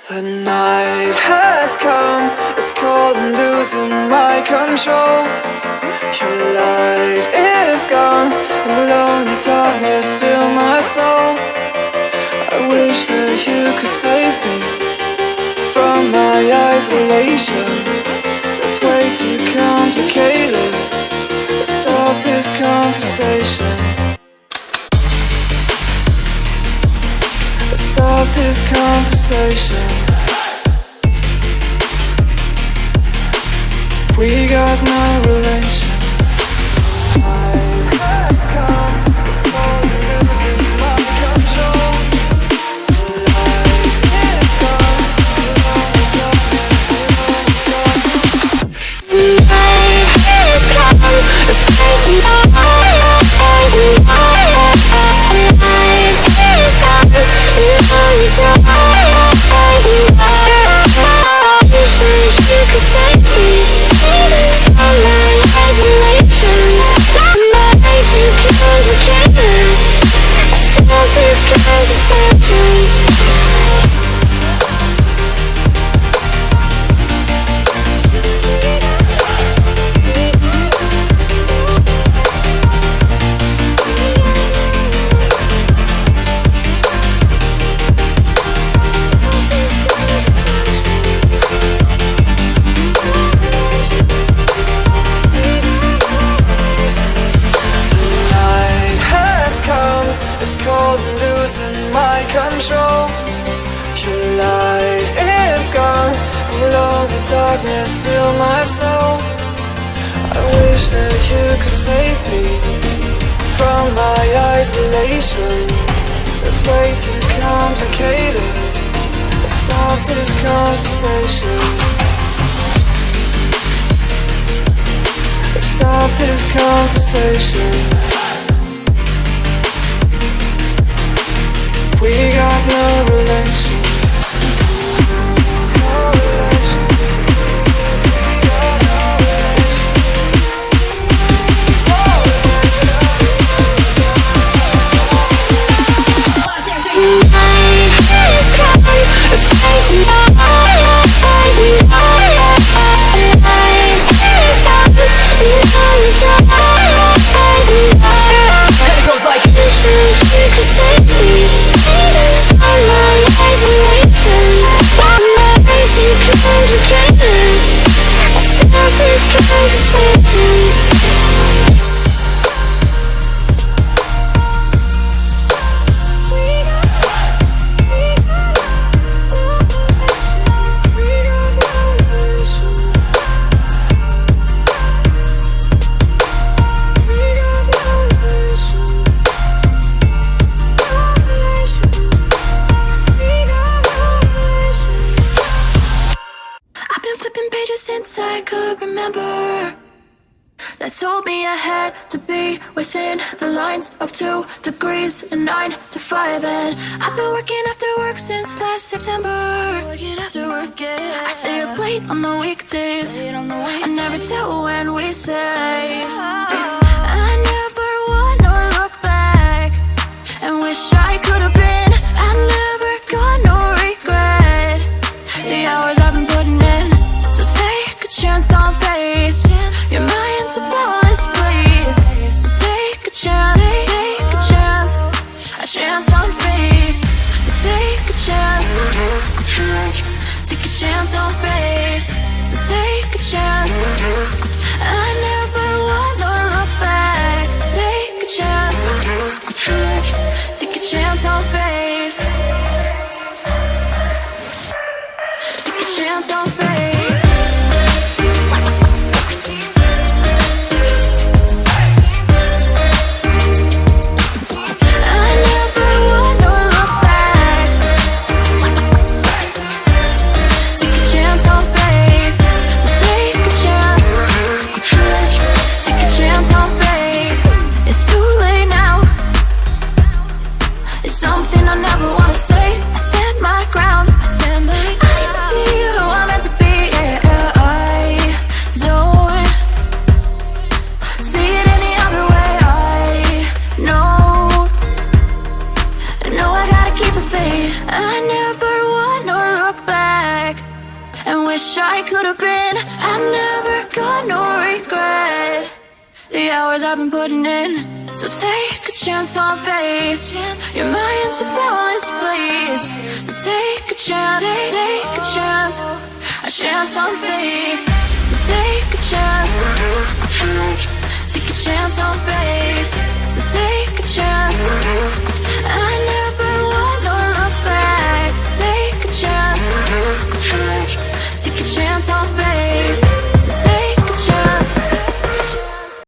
The night has come, it's cold and losing my control. Your light is gone, and lonely darkness fill my soul. I wish that you could save me from my isolation. It's way too complicated. Let's stop this conversation. Let's stop this conversation. We got no relation. I have come, it's cold and losing my control. The light is gone, the lonely darkness. The night is gone, it's crazy. The light is gone, the lonely darkness. I wish that you could save me. From my isolation, my ways too complicated. Stop this conversation. It's cold and losing my control. Your light is gone, and lonely darkness fill my soul. I wish that you could save me from my isolation. It's way too complicated. Let's stop this conversation. Let's stop this conversation. We got no relation. No relation. We got no relation. No relation. The night is gone, it's crazy. The light is gone, the lonely darkness. And it goes like this: you could save me. Since I could remember, that told me I had to be within the lines of 2 degrees and 9 to 5. And I've been working after work since last September. Working after work, yeah. I stay up late on the weekdays. I never tell when we say. I never wanna look back and wish I could have been. I never got no regret. The hours I've been putting in. So take a chance on faith. Your mind's a bonus, please. So take a chance, a chance on faith. So take a chance, take a chance on faith. So take a chance. I never wanna look back. Take a chance, take a chance on faith. Take a chance on faith. wish I could have been. I'm never gonna regret the hours I've been putting in. So take a chance on faith. Your mind's a boundless place. So take a chance, take a chance on faith. So take a chance, take a chance on faith. So take a chance. I